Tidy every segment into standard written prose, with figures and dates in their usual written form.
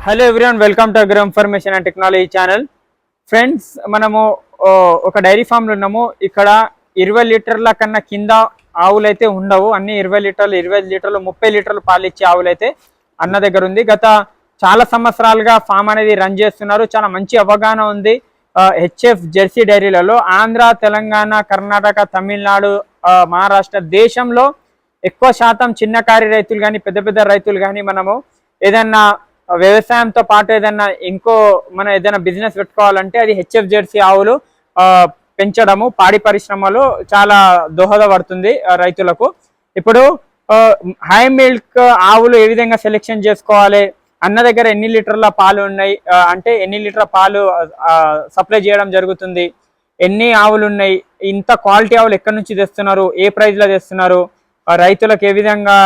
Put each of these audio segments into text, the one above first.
Hello everyone, welcome to agro information and technology channel. Friends, మనము ఒక dairy ఫామ్లో ఉన్నాము. ఇక్కడ 20 లీటర్ల కన్నా కింద ఆవులు అయితే ఉండవు. అన్ని 20 లీటర్లు, 25 లీటర్లు, 30 లీటర్లు పాలు ఇచ్చే ఆవులు అయితే అన్న దగ్గర ఉంది. గత చాలా సంవత్సరాలుగా ఫామ్ అనేది రన్ చేస్తున్నారు. చాలా మంచి అవగాహన ఉంది హెచ్ఎఫ్ జెర్సీ డైరీలలో. ఆంధ్ర, తెలంగాణ, కర్ణాటక, తమిళనాడు, మహారాష్ట్ర దేశంలో ఎక్కువ శాతం చిన్నకారి రైతులు కానీ పెద్ద పెద్ద రైతులు కానీ మనము ఏదన్నా వ్యవసాయంతో పాటు ఏదన్నా మనం ఏదైనా బిజినెస్ పెట్టుకోవాలంటే అది హెచ్ఎఫ్ జెర్సీ ఆవులు పెంచడము పాడి పరిశ్రమలో చాలా దోహదపడుతుంది రైతులకు. ఇప్పుడు హై మిల్క్ ఆవులు ఏ విధంగా సెలెక్షన్ చేసుకోవాలి, అన్న దగ్గర ఎన్ని లీటర్ల పాలు ఉన్నాయి, అంటే ఎన్ని లీటర్ల పాలు సప్లై చేయడం జరుగుతుంది, ఎన్ని ఆవులు ఉన్నాయి, ఇంత క్వాలిటీ ఆవులు ఎక్కడి నుంచి తెస్తున్నారు, ఏ ప్రైస్లో తెస్తున్నారు, రైతులకు ఏ విధంగా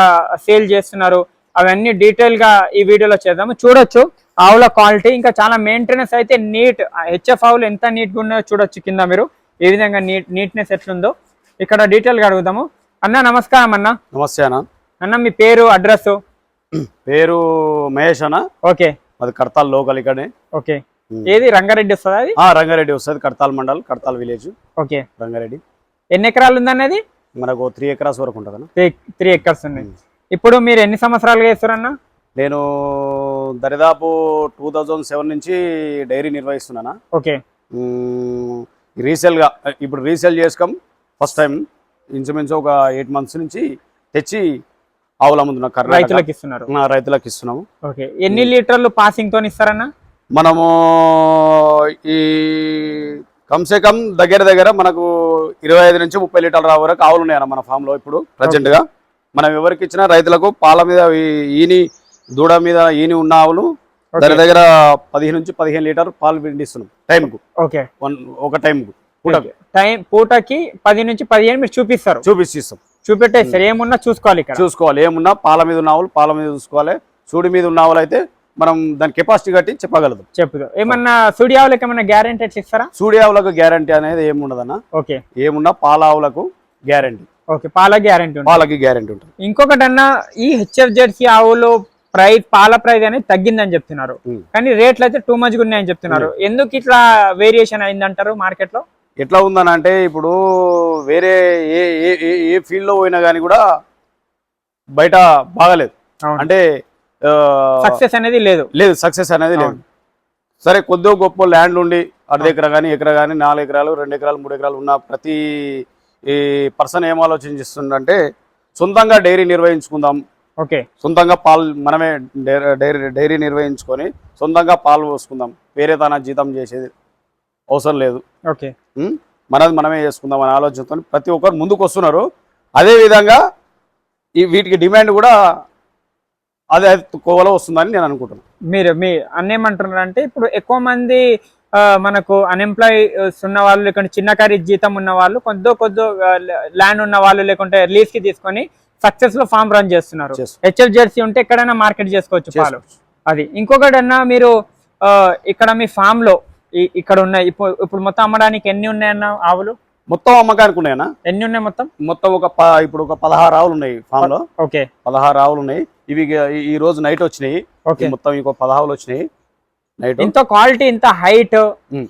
సేల్ చేస్తున్నారు, అవన్నీ డీటెయిల్ గా ఈ వీడియోలో చేద్దాము. చూడొచ్చు ఆవుల క్వాలిటీ, ఇంకా చాలా మెయింటెనెన్స్ అయితే నీట్. హెచ్ఎఫ్ ఆవులు ఎంత నీట్ గా ఉన్నాయో చూడొచ్చు కింద మీరు ఏ విధంగా నీట్నెస్ ఎట్లుందో ఇక్కడ డీటెయిల్ గా అడుగుదాము. అన్న నమస్కారం. అన్న నమస్తే అన్న. అన్న మీ పేరు, అడ్రస్? పేరు మహేష్ అన్న. ఓకే, అది కడతాల్ లోకల్ ఇక్కడే. ఓకే, ఏది రంగారెడ్డి వస్తుంది? అది రంగారెడ్డి వస్తుంది, కడతాల్ మండల్, కడతాల్ విలేజ్. ఓకే, రంగారెడ్డి. ఎన్ని ఎకరాలు ఉందన్నది? మనకు 3 ఎకరాస్ వరకు ఉంటుంది అన్న. 3 ఎకర్స్ ఉన్నాయి. ఇప్పుడు మీరు ఎన్ని సంవత్సరాలుగా చేస్తారన్నా? నేను దరిదాపు 2007 నుంచి డైరీ నిర్వహిస్తున్నానా. ఓకే, రీసేల్గా ఇప్పుడు రీసేల్ చేసుకోం. ఫస్ట్ టైం ఇంచుమించు ఒక 8 months నుంచి తెచ్చి ఆవులు అమ్ముతున్నా. రైతులకు ఇస్తున్నారు? రైతులకు ఇస్తున్నాము. ఓకే, ఎన్ని లీటర్లు పాసింగ్ తో ఇస్తారన్నా? మనము ఈ కమ్సే కమ్ దగ్గర మనకు 25 నుంచి 30 లీటర్ల వరకు ఆవులు ఉన్నాయన్న మన ఫామ్ లో. ఇప్పుడు ప్రజెంట్ గా మనం ఎవరికి ఇచ్చినా రైతులకు పాల మీద దూడ మీద ఈని ఉన్న ఆవులు దగ్గర 10 నుంచి 15 లీటర్ పాలు పిండిస్తున్నాం టైంకు. ఓకే, ఒక టైంకు పూటకి 10 నుంచి 15 మీరు చూపిస్తాం. చూపెట్టేస్తారు, ఏమున్నా చూసుకోవాలి. ఏమున్నా పాల మీద ఉన్న ఆవులు పాల మీద చూసుకోవాలి. సూడి మీద ఉన్న ఆవులు అయితే మనం దాని కెపాసిటీ కట్టి చెప్పగలదు. ఏమన్నా సూడి ఆవులకు ఏమన్నా గ్యారెంటీ ఇస్తారా? సూడి ఆవులకు గ్యారెంటీ అనేది ఏముండదన్న. ఓకే, ఏమున్నా పాల ఆవులకు గ్యారెంటీ. ఓకే, పాలకి గ్యారెంటీ ఉంటుంది. ఇంకొకటి అన్న, ఈ హెచ్ఎఫ్ జెర్సీ ఆవులు పాల ప్రైస్ అనేది తగ్గిందని చెప్తున్నారు, కానీ రేట్లు అయితే టూ మచ్ ఉన్నాయని చెప్తున్నారు. ఎందుకు ఇట్లా వేరియేషన్ అయిందంటారు మార్కెట్ లో? ఎట్లా ఉందని అంటే, ఇప్పుడు వేరే ఏ ఫీల్డ్ లో పోయినా కానీ కూడా బయట బాగలేదు. అంటే సక్సెస్ అనేది లేదు. సక్సెస్ అనేది లేదు. సరే, కొద్దిగా గొప్ప ల్యాండ్ ఉండి ఎకరా కానీ 4 ఎకరాలు 2 ఎకరాలు 3 ఎకరాలు ఉన్న ప్రతి పర్సన్ ఏం ఆలోచించిస్తుందంటే సొంతంగా డైరీ నిర్వహించుకుందాం. ఓకే, సొంతంగా పాలు మనమే డైరీ నిర్వహించుకొని సొంతంగా పాలు పోసుకుందాం, వేరే తన జీతం చేసేది అవసరం లేదు. ఓకే, మనది మనమే చేసుకుందాం అనే ఆలోచనతో ప్రతి ఒక్కరు ముందుకు వస్తున్నారు. అదేవిధంగా వీటికి డిమాండ్ కూడా అదే కోవలో వస్తుందని నేను అనుకుంటున్నాను. మీ అన్నేమంటున్నారు అంటే, ఇప్పుడు ఎక్కువ మంది మనకు అన్ఎంప్లాయ్స్ ఉన్న వాళ్ళు, లేకుంటే చిన్నకారి జీతం ఉన్న వాళ్ళు, కొద్ది ల్యాండ్ ఉన్న వాళ్ళు, లేకుంటే లీజ్ కి తీసుకొని సక్సెస్ లో ఫామ్ రన్ చేస్తున్నారు. హెచ్ఎఫ్ జెర్సీ ఉంటే ఎక్కడైనా మార్కెట్ చేసుకోవచ్చు పాలు. అది ఇంకొకటి అన్న, మీరు ఇక్కడ మీ ఫామ్ లో ఇక్కడ ఉన్నాయి ఇప్పుడు మొత్తం అమ్మడానికి ఎన్ని ఉన్నాయన్న ఆవులు? మొత్తం అమ్మకానికి ఉన్నాయన్నా? ఎన్ని ఉన్నాయి మొత్తం? ఇప్పుడు ఒక 16 ఆవులు ఉన్నాయి ఫామ్ లో. ఓకే, 16 ఆవులు ఉన్నాయి. ఇవి ఈ రోజు నైట్ వచ్చినాయి. మొత్తం ఇంకో 10 ఆవులు వచ్చినాయి నైట్. ఇంత క్వాలిటీ, ఇంత హైట్,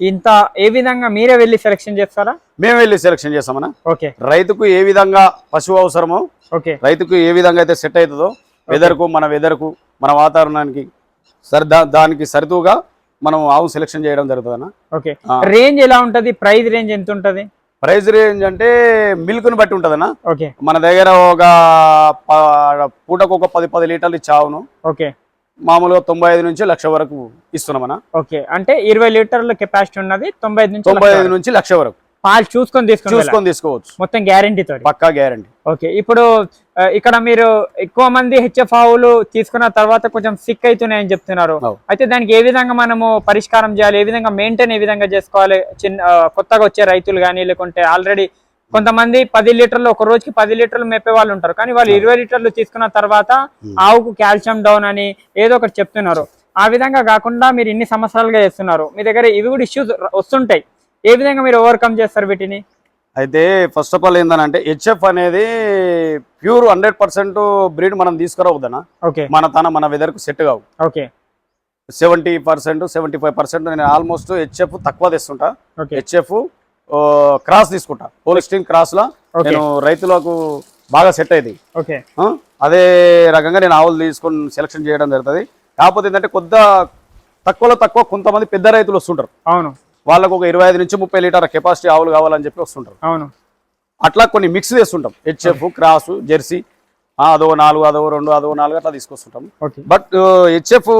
ఇంత ఏ విధంగా మీరే వెళ్ళి సెలెక్షన్ చేస్తారా? మేము వెళ్ళి సెలెక్షన్ చేస్తామన్నా. ఓకే, రైతుకు ఏ విధంగా పశువు అవసరమో, ఓకే, రైతుకు ఏ విధంగా అయితే సెట్ అవుతుందో, వెదర్కు మన వాతావరణానికి దానికి సరితూగా మనం ఆవు సెలెక్షన్ చేయడం జరుగుతుందన్న. ఓకే, రేంజ్ ఎలా ఉంటది? ప్రైస్ రేంజ్ ఎంత ఉంటది? ప్రైస్ రేంజ్ అంటే మిల్క్ ని బట్టి ఉంటదన్న. ఓకే, మన దగ్గర ఒక పూటకు ఒక 10 లీటర్లు ఇచ్చే ఆవును ఓకే మామూలుగా 95 నుంచి 1,00,000 వరకు ఇస్తున్నామన్నా. ఓకే, అంటే 20 లీటర్ల కెపాసిటీ ఉన్నది, 95 నుంచి 1,00,000 వరకు పాలు చూసుకొని తీసుకోవచ్చు. మొత్తం గ్యారంటీతో, పక్కా గ్యారంటీ. ఓకే, ఇప్పుడు ఇక్కడ మీరు ఎక్కువ మంది హెచ్ఎఫ్ ఆవులు తీసుకున్న తర్వాత కొంచెం సిక్ అవుతున్నాయని చెప్తున్నారు. అయితే దానికి ఏ విధంగా మనము పరిష్కారం చేయాలి, ఏ విధంగా మెయింటైన్ ఏ విధంగా చేసుకోవాలి? కొత్తగా వచ్చే రైతులు కానీ, లేకుంటే ఆల్రెడీ కొంతమంది 10 లీటర్లు ఒక రోజుకి 10 లీటర్లు మేపే వాళ్ళు ఉంటారు, కానీ వాళ్ళు 20 లీటర్లు తీసుకున్న తర్వాత ఆవుకు కాల్షియం డౌన్ అని ఏదో ఒకటి చెప్తున్నారు. ఆ విధంగా కాకుండా మీరు ఇన్ని సంవత్సరాలుగా చేస్తున్నారు, మీ దగ్గర ఇవి కూడా ఇష్యూస్ వస్తుంటాయి, ఏ విధంగా మీరు ఓవర్కమ్ చేస్తారు వీటిని? అయితే ఫస్ట్ ఆఫ్ ఆల్ ఏంటంటే హెచ్ఎఫ్ అనేది ప్యూర్ 100% బ్రీడ్ మనం తీసుకురావద్దనా. ఓకే, మన వెదర్ కు సెట్ కావు. ఓకే, 70% 75% నేను ఆల్మోస్ట్ హెచ్ఎఫ్ తక్కువ తెస్తుంటా. ఓకే హెచ్ఎఫ్ క్రాస్ తీసుకుంటా, హోలిస్టీన్ క్రాస్ లా ఓకే నేను రైతులకు బాగా సెట్ అయింది. ఓకే అదే రకంగా నేను ఆవులు తీసుకొని సెలక్షన్ చేయడం జరుగుతుంది. కాకపోతే ఏంటంటే కొద్దిగా తక్కువలో తక్కువ కొంతమంది పెద్ద రైతులు వస్తుంటారు. అవును, వాళ్ళకు ఒక 25 నుంచి 30 లీటర్ల కెపాసిటీ ఆవులు కావాలని చెప్పి వస్తుంటారు. అవును, అట్లా కొన్ని మిక్స్ చేస్తుంటాం, హెచ్ఎఫ్ క్రాసు జెర్సీ, అదో 4 అదో 2 అదో 4 అట్లా తీసుకొస్తుంటాం. ఓకే బట్ హెచ్ఎఫ్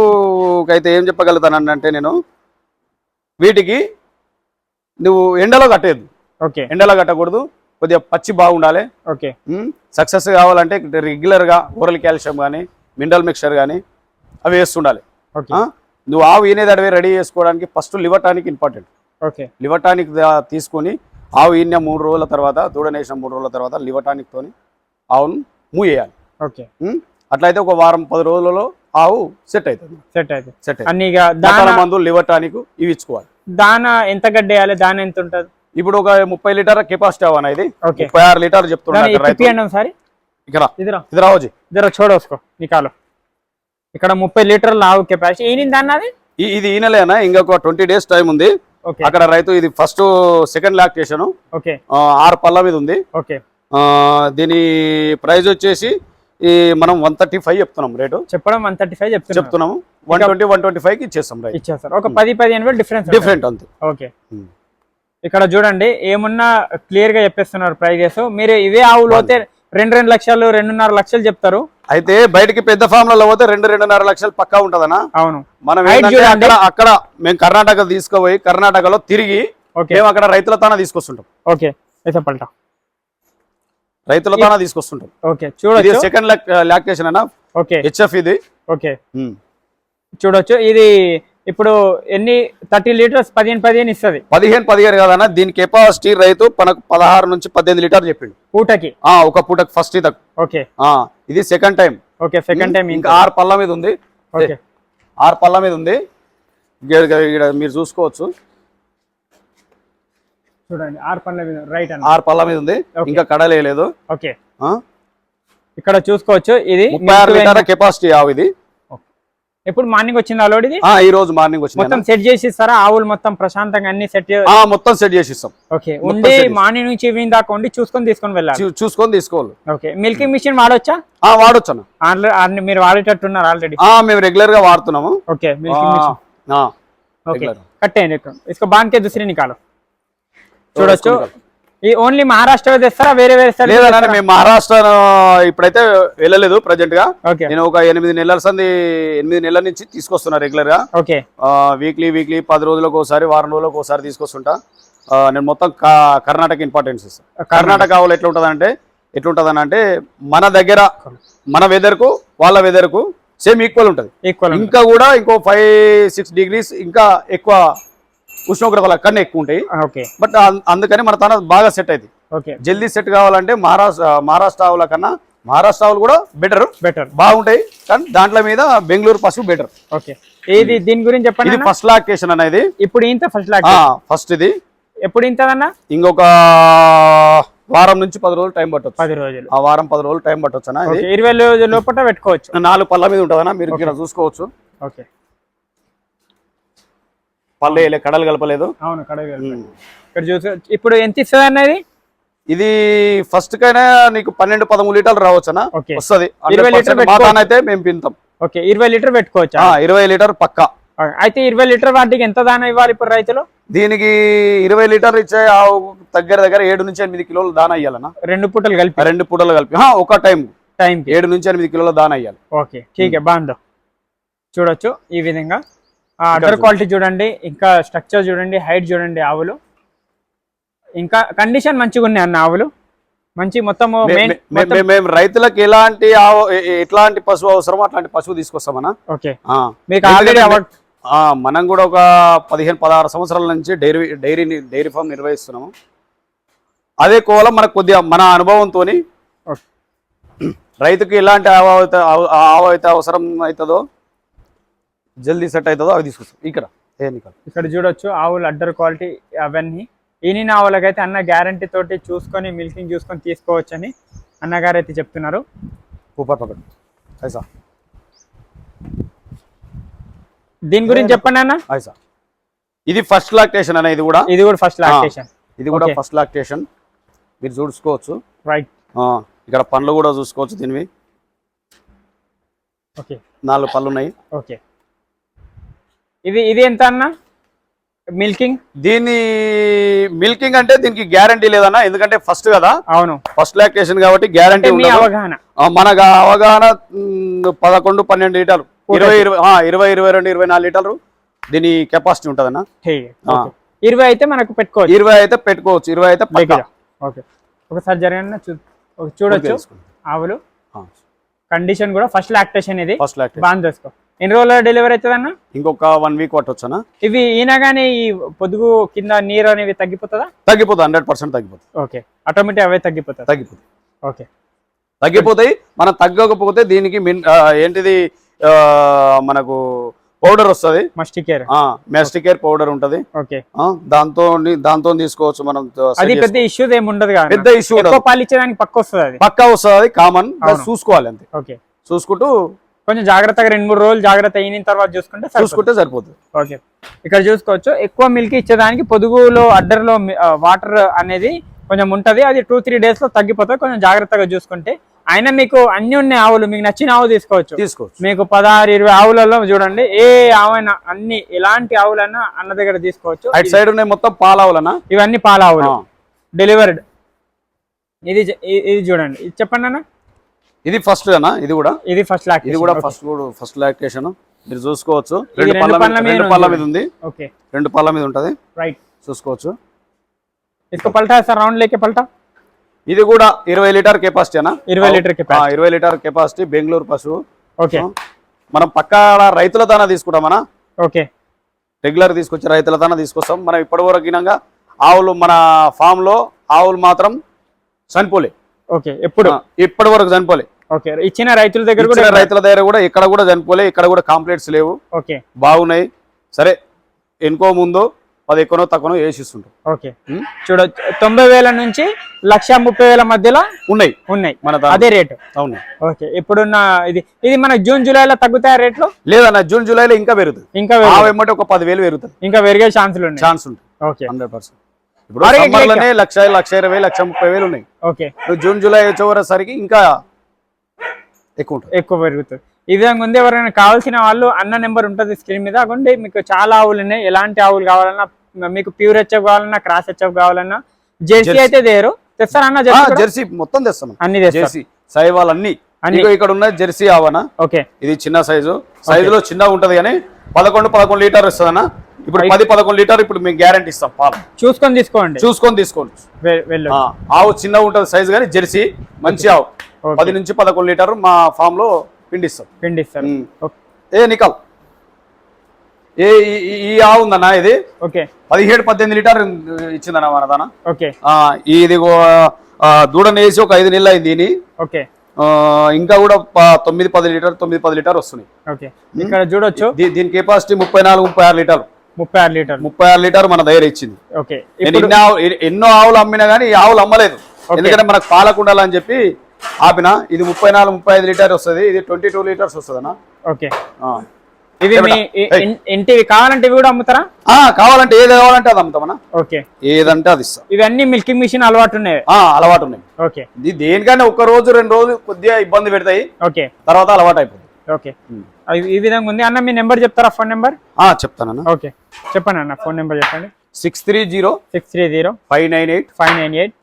అయితే ఏం చెప్పగలుగుతాను అంటే నేను వీటికి నువ్వు ఎండలో కట్టేది, ఓకే ఎండలో కట్టకూడదు, కొద్దిగా పచ్చి బాగుండాలి. ఓకే సక్సెస్ కావాలంటే రెగ్యులర్గా ఓరల్ కాల్షియం కానీ మినరల్ మిక్చర్ కానీ అవి వేస్తుండాలి. ఓకే నువ్వు ఆవు ఈనేది అడవి రెడీ చేసుకోవడానికి first liver tonic important. Okay liver tonic తీసుకొని ఆవు ఈన 3 రోజుల తర్వాత, దూడనేసిన 3 రోజుల తర్వాత లివర్ టానిక్ తోని ఆవును మూవ్ చేయాలి. ఓకే అట్లయితే ఒక వారం 10 రోజులలో ఆవు సెట్ అవుతుంది. సెట్ అన్ని మందులు లివర్ టానిక్ ఇవి ఇచ్చుకోవాలి. దానా ఎంత గడ్డేయాలి, దాని ఎంత ఉంటది? ఇప్పుడు ఒక 30 లీటర్ కెపాసిటీ అవన్న ఇది, ఓకే 36 లీటర్ చెప్తున్నాను. సారీ ఇక్కడ ఇది రావజీ జర చూడోసుకో నికాలో. ఇక్కడ 30 లీటర్ల ఆవు కెపాసిటీ ఏనింది అన్నది. ఇది ఈనలేనా, ఇంకొక 20 days టైం ఉంది. ఓకే అక్కడ రైతు ఇది ఫస్ట్ సెకండ్ లాక్టేషన్, ఓకే 6 పళ్ళ మీద ఉంది. ఓకే దీని ప్రైస్ వచ్చేసి ఈ మనం 135 చెప్తున్నాం రేటు, చెప్పడం 135 చెప్తున్నాము. 120 125కి ఇచ్చేస్తాం రైతు. ఇచ్చేస్తారు, ఒక 10-15 వేలు డిఫరెంట్ అంతే. ఓకే ఇక్కడ చూడండి ఏమున్నా క్లియర్ గా చెప్పేస్తున్నారు ప్రైజెస్. మీరు ఇవే ఆవులు అయితే 2 లక్షలు 2.5 లక్షలు చెప్తారు. అయితే బయటికి పెద్ద ఫామ్లలో పోతే 2-2.5 లక్షలు పక్కా ఉంటదనా. అవును, మనం అక్కడ మేము కర్ణాటక తీసుకుపోయి కర్ణాటకలో తిరిగి మేము అక్కడ రైతుల తానా తీసుకొస్తుంటాం. ఓకే పల్టా రైతుల తానా తీసుకొస్తుంటాం. ఓకే చూడొచ్చు, సెకండ్ లాక్టేషన్ అన్న. ఓకే హెచ్ఎఫ్ ఇది. ఓకే చూడొచ్చు, ఇది ఇప్పుడు ఎన్ని 30 లీటర్స్ 15 ఇస్తుంది. 15 కాదన్న, దీని కెపాసిటీ రైతు మనకు 16 నుంచి 18 లీటర్ చెప్పిండు పూటకి. ఒక పూటకి ఫస్ట్ ఇది. ఓకే ఇది second time. Okay second time. ఇంకా 6 పళ్ళ మీద ఉంది. ఓకే 6 పళ్ళ మీద ఉంది, మీరు చూసుకోవచ్చు. చూడండి 6 పళ్ళ మీద, రైట్ అన్న 6 పళ్ళ మీద ఉంది, ఇంకా కడలేదు. ఓకే ఇక్కడ చూసుకోవచ్చు, ఇది 36 లీటర్ కెపాసిటీ ఆవు ఇది. ఎప్పుడు మార్నింగ్ వచ్చింది ఆల్రెడీ ఇది? ఈ రోజు మార్నింగ్ వచ్చింది. మొత్తం సెట్ చేసి ఇస్తారా ఆవులు మొత్తం ప్రశాంతంగా అన్ని సెట్? మొత్తం సెట్ చేసి ఇస్తాం. ఓకే ఉండి మార్నింగ్ నుంచి ఈవినింగ్ దాకా ఉండి చూసుకొని తీసుకొని వెళ్ళాలి. చూసుకొని తీసుకోవాలి. ఓకే మిల్కింగ్ మిషన్ వాడొచ్చా? వాడొచ్చు అన్న, మీరు వాడేటట్టున్నారు ఆల్రెడీ? మేము రెగ్యులర్ గా వాడుతున్నాము. Okay milking machine. ఓకే కట్టేయండి, इसको बांध के दूसरी निकालो. చూడొచ్చు, ఈ ఓన్లీ మహారాష్ట్ర తెస్తారా వేరే వేరే స్టేట్? లేదన్నా, మేము మహారాష్ట్ర ఇప్పుడైతే వెళ్ళలేదు ప్రజెంట్ గా. నేను ఒక 8 నెలల నుంచి తీసుకొస్తున్నా రెగ్యులర్ గా. ఓకే వీక్లీ 10 రోజులకు ఒకసారి, వారం రోజులకు ఒకసారి తీసుకొస్తుంటా. నేను మొత్తం కర్ణాటక ఇంపార్టెన్స్ ఇస్తాను. కర్ణాటక ఆవులు ఎట్లుంటదని అంటే మన దగ్గర మన వెదర్ కు వాళ్ళ వెదర్ కు సేమ్ ఈక్వల్ ఉంటది. ఇంకా కూడా ఇంకో 5-6 డిగ్రీస్ ఇంకా ఎక్కువ ఉష్ణోగ్రతలు అక్కడనే ఎక్కువ ఉంటాయి. బట్ అందుకని మన తన బాగా సెట్ అయింది. జల్దీ సెట్ కావాలంటే మహారాష్ట్ర ఆవుల కన్నా మహారాష్ట్ర ఆవులు కూడా బెటర్ బాగుంటాయి, కానీ దాంట్లో మీద బెంగళూరు పశువు బెటర్. ఓకే ఇది దీని గురించి చెప్పండి. ఇది ఫస్ట్ లాక్టేషన్ అనేది. ఇప్పుడు ఇంత ఫస్ట్ ఇది ఎప్పుడు ఇంతదన్నా? ఇంకొక వారం నుంచి 10 రోజులు టైం పట్టొచ్చు. 10 రోజులు, వారం 10 రోజులు టైం పట్టొచ్చు అన్న. 20 రోజుల లోపల పెట్టుకోవచ్చు. 4 పళ్ళ మీద ఉంటుందన్నా, మీరు ఇక్కడ చూసుకోవచ్చు. ఓకే పళ్ళు కడలు కలపలేదు. అవును కడలు. ఇక్కడ చూసి ఇప్పుడు ఎంత ఇస్తుంది అన్నది? ఇది ఫస్ట్ కైనా నీకు 12-13 లీటర్లు రావచ్చు అన్న. వస్తుంది 20 లీటర్ అయితే మేము పింతాం. ఓకే 20 లీటర్ పెట్టుకోవచ్చు. 20 లీటర్ పక్కా. అయితే 20 లీటర్ వాటికి ఎంత దానా ఇవ్వాలి ఇప్పుడు రైతులు? దీనికి 20 లీటర్ ఇచ్చే దగ్గర 7 నుంచి 8 కిలోలు దానా ఇవ్వాలన్నా. 2 పూటలు కలిపి? 2 పూటలు కలిపి ఒక టైం 7 నుంచి 8 కిలోల దానా ఇవ్వాలి. ఓకే ఠీకే బాగుందో. చూడొచ్చు ఈ విధంగా అదర్ క్వాలిటీ చూడండి, ఇంకా స్ట్రక్చర్ చూడండి, హైట్ చూడండి, ఆవులు ఇంకా కండిషన్ మంచిగా ఉన్నాయి అన్న. ఆవులు మంచి మొత్తం మేము రైతులకు ఎట్లాంటి పశువు అవసరమో అట్లాంటి పశువు తీసుకొస్తామన్నా. ఓకే మీకు ఆల్రెడీ మనం కూడా ఒక 15-16 సంవత్సరాల నుంచి డైరీ ఫామ్ నిర్వహిస్తున్నాము. అదే కోలం మనకు కొద్దిగా మన అనుభవంతో రైతుకి ఎలాంటి ఆవు అయితే అవసరం అవుతుందో జల్దీ సెట్ అవుతుందో అవి తీసుకొస్తాం. ఇక్కడ చూడొచ్చు ఆవులు అడ్డర్ క్వాలిటీ అవన్నీ. ఈయన ఆవులకైతే అన్న గ్యారంటీ తోటి చూసుకొని మిల్కింగ్ చూసుకొని తీసుకోవచ్చు అని అన్నగారు అయితే చెప్తున్నారు. దీని గురించి చెప్పండి అన్న. ఇది ఫస్ట్ లాక్టేషన్ అన్న. ఇది కూడా ఫస్ట్ లాక్టేషన్. ఇది కూడా ఫస్ట్ లాక్టేషన్. మీరు చూసుకోవచ్చు. రైట్. ఇక్కడ పండ్లు కూడా చూసుకోవచ్చు దీనివి. ఓకే, 4 పళ్ళు ఉన్నాయి. ఓకే, ఇది ఎంత అన్న మిల్కింగ్? దీని మిల్కింగ్ అంటే దీనికి గ్యారంటీ లేదన్నా, ఎందుకంటే ఫస్ట్ కదా. అవును, ఫస్ట్ లాక్టేషన్ కాబట్టి గ్యారంటీ ఉండదు. అవగాహన మనకు అవగాహన 11-12 లీటర్లు, 20, 22, 24 లీటర్లు దీని కెపాసిటీ ఉంటదన్నా. 20 అయితే మనకు పెట్టుకోవచ్చు. 20 అయితే పెట్టుకోవచ్చు. 20 అయితే పక్కా. ఓకే, ఒకసారి జరగండి చూడొచ్చు. ఆవులు కండిషన్ కూడా ఫస్ట్ లాక్టేషన్. ఇది ఫస్ట్ లాక్టేషన్. బాగా చేసుకో. ఎన్ని రోజుల్లో డెలివరీ అవుతుంది అన్న? ఇంకొక 1 వీక్ పట్టొచ్చనా. ఇవి ఈయనగానే ఈ పొదుగు కింద నీరు అనేవి తగ్గిపోతుందా? తగ్గిపోతుంది, 100% తగ్గిపోతుంది. ఓకే, ఆటోమేటిక్ అవే తగ్గిపోతాయి. ఓకే, తగ్గిపోతాయి. మనం తగ్గకపోతే దీనికి ఏంటిది మనకు పౌడర్ వస్తుంది, మెస్టికేర్ పౌడర్ ఉంటది. ఓకే, దాంతో తీసుకోవచ్చు మనం. అది పెద్ద ఇష్యూ ఏమి ఉండదు, పెద్ద ఇష్యూ పాలు ఇచ్చేదానికి పక్క వస్తుంది. పక్కా వస్తుంది, కామన్. చూసుకోవాలి అంతే. ఓకే, చూసుకుంటూ కొంచెం జాగ్రత్తగా 2-3 రోజులు జాగ్రత్త అయిన తర్వాత చూసుకుంటే సరిపోతుంది. ఓకే, ఇక్కడ చూసుకోవచ్చు. ఎక్కువ మిల్క్ ఇచ్చేదానికి పొదుగులో అడ్డర్లో వాటర్ అనేది కొంచెం ఉంటది. అది 2-3 డేస్ లో తగ్గిపోతుంది. కొంచెం జాగ్రత్తగా చూసుకుంటే. అయినా మీకు అన్ని ఉన్నాయి ఆవులు, మీకు నచ్చిన ఆవు తీసుకోవచ్చు. మీకు 16-20 ఆవులలో చూడండి, ఏ ఆవైనా అన్ని ఎలాంటి ఆవులైనా అన్న దగ్గర తీసుకోవచ్చు. అటు సైడ్ ఉన్నాయి మొత్తం పాల ఆవులనా? ఇవన్నీ పాల ఆవులు, డెలివర్డ్. ఇది చూడండి, ఇది చెప్పండి అన్న. ఇది ఫస్ట్ అన్న. ఇది ఫస్ట్ లాక్టేషన్. ఇది కూడా ఫస్ట్ లాక్టేషన్. మీరు చూసుకోవచ్చు. 2 పళ్ళ మీద ఉంది. ఓకే, 2 పళ్ళ మీద ఉంటది. రైట్, చూసుకోవచ్చు. इसको पलटा है सर, राउंड लेके पलटा. ఇది కూడా 20 లీటర్ కెపాసిటీ అన్న. 20 litre capacity. 20 litre capacity. Bengaluru పశువు. ఓకే, మనం పక్కా రైతుల దానా తీసుకుంటామన్నా. ఓకే, రెగ్యులర్ తీసుకొచ్చి రైతుల దానా తీసుకొస్తాం. మనం ఇప్పటివరకు ఆవులు మన ఫామ్ లో ఆవులు మాత్రం చనిపోలే. ఓకే, ఇప్పటి వరకు చనిపోలే. ఓకే, ఇచ్చిన రైతుల దగ్గర కూడా ఇక్కడ కూడా చనిపోలే. ఇక్కడ కూడా కాంప్లైంట్స్ లేవు. ఓకే, బాగున్నాయి. సరే, ఎనుకో ముందు 10 ఎక్కువనో తక్కువనో వేసిస్తుంటాం. ఓకే, చూడొచ్చు. 90,000 నుంచి 130,000 మధ్యలో ఉన్నాయి మన అదే రేటు. అవును. ఓకే, ఇప్పుడున్న ఇది మన జూన్ జూలైలో తగ్గుతాయి రేట్లు? లేదన్న, జూన్ జూలైలో ఇంకా పెరుగుతుంది. ఒక 10,000 పెరుగుతుంది. ఇంకా పెరిగే ఛాన్స్ ఉంటుంది. ఓకే, 100%. ఇప్పుడు 1,00,000, 1,20,000, 1,30,000 ఉన్నాయి. ఓకే, జూన్ జూలై వచ్చేసరికి ఇంకా ఎక్కువ పెరుగుతుంది. ఈ విధంగా ఉంది. ఎవరైనా కావాల్సిన వాళ్ళు అన్న నెంబర్ ఉంటుంది స్క్రీన్ మీద. అవ్వండి, మీకు చాలా ఆవులు ఉన్నాయి. ఎలాంటి ఆవులు కావాలన్నా, మీకు ప్యూర్ హెచ్ఎఫ్ కావాలన్నా, క్రాస్ హెచ్ఎఫ్ కావాలన్నా, జెర్సీ అయితే దేరు తెస్తారా అన్న? జెర్సీ మొత్తం తెస్తాం. అన్ని జెర్సీ సైవాల్ అన్ని. ఇక్కడ ఉన్న జెర్సీ ఆవనా. ఓకే, ఇది చిన్న సైజులో చిన్నగా ఉంటది కానీ 11 లీటర్ వస్తుంది అన్న. ఇప్పుడు 10-11 లీటర్ ఇప్పుడు మేము గ్యారంటీ ఇస్తాం. పాలు చూసుకొని తీసుకోండి. ఆవు చిన్నగా ఉంటది సైజు కానీ జెర్సీ మంచి ఆవు. 10 నుంచి 11 లీటర్ మా ఫామ్ లో పిండిస్తారు. నికల్ ఈ ఆవు ఉందన్న. ఇది 17-18 లీటర్ ఇచ్చిందన్న మన దాన. ఇది దూడని వేసి ఒక 5 నెలలు అయింది. ఇంకా కూడా 9-10 లీటర్ వస్తున్నాయి. ఇక్కడ చూడొచ్చు. దీని కెపాసిటీ 34-36 లీటర్. 36 లీటర్ మన దగ్గర ఇచ్చింది. ఎన్నో ఆవులు అమ్మినా గానీ ఈ ఆవులు అమ్మలేదు, ఎందుకంటే మనకు పాలకుండాలని చెప్పి ఆపిన. ఇది 34-35 లీటర్ వస్తుంది. ఇది 22 లీటర్స్ వస్తుంది అన్న. ఓకే, ఇవి ఇంటివి కావాలంటే ఇవి కూడా అమ్ముతారా? కావాలంటే ఏది కావాలంటే అది అమ్ముతామన్నా. ఓకే, ఏదంటే అది ఇస్తాం. ఇవన్నీ మిల్కింగ్ మిషన్ అలవాటు ఉన్నాయి. ఓకే, దేనికైనా 1 రోజు 2 రోజులు కొద్దిగా ఇబ్బంది పెడతాయి. ఓకే, తర్వాత అలవాటు అయిపోతుంది. ఓకే, ఈ విధంగా ఉంది అన్న. మీ నెంబర్ చెప్తారా? ఫోన్ నెంబర్ చెప్తానన్నా. ఓకే, చెప్పండి అన్న. ఫోన్ నెంబర్ చెప్పండి. 630 598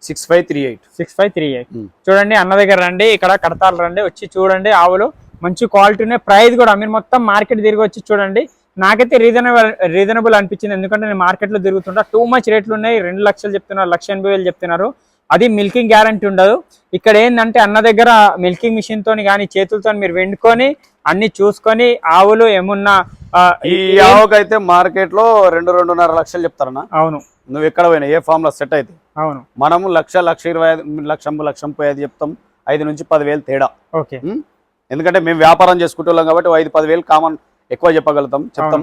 6538. చూడండి, అన్న దగ్గర రండి, ఇక్కడ కడతాలు రండి, వచ్చి చూడండి. ఆవులు మంచి క్వాలిటీ ఉన్నాయి. ప్రైస్ కూడా మీరు మొత్తం మార్కెట్ తిరిగి వచ్చి చూడండి. నాకైతే రీజనబుల్ అనిపించింది, ఎందుకంటే నేను మార్కెట్ లో తిరుగుతుంటా. టూ మచ్ రేట్లు ఉన్నాయి. 2 లక్షలు చెప్తున్నారు, 1,80,000 చెప్తున్నారు. అది మిల్కింగ్ గ్యారంటీ ఉండదు. ఇక్కడ ఏంటంటే అన్న దగ్గర మిల్కింగ్ మిషన్ తోని కానీ చేతులతో మీరు వెండుకొని అన్ని చూసుకొని ఆవులు ఏమున్నా. ఈ ఆవుకైతే మార్కెట్ లో 2-2.5 లక్షలు చెప్తారన్నా. అవును, నువ్వు ఎక్కడ పోయినా ఏ ఫామ్ లో సెట్ అయితే. అవును, మనము 1,25,000, 1,35,000 చెప్తాం. 5 నుంచి 10,000 తేడా. ఓకే, ఎందుకంటే మేము వ్యాపారం చేసుకుంటున్నాం కాబట్టి 5-10,000 కామన్ ఎక్కువ చెప్తాం.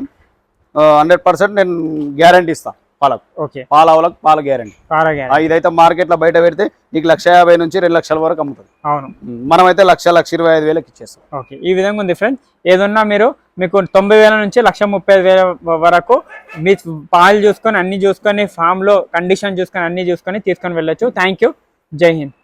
100% నేను గ్యారంటీ ఇస్తాను పాలకు. ఓకే, పాలవులకు పాల గ్యారంటీ. ఇదైతే మార్కెట్ లో బయట పెడితే నీకు 1,50,000 నుంచి 2 లక్షల వరకు అమ్ముతుంది. అవును, మనమైతే 1,25,000 ఇచ్చేస్తాం. ఓకే, ఈ విధంగా ఉంది ఫ్రెండ్స్. ఏదన్నా మీరు మీకు 90,000 నుంచి 1,30,000 వరకు మీ పాలు చూసుకొని అన్ని చూసుకొని ఫామ్లో కండిషన్ చూసుకొని అన్ని చూసుకొని తీసుకొని వెళ్ళొచ్చు. Thank you. జై హింద్.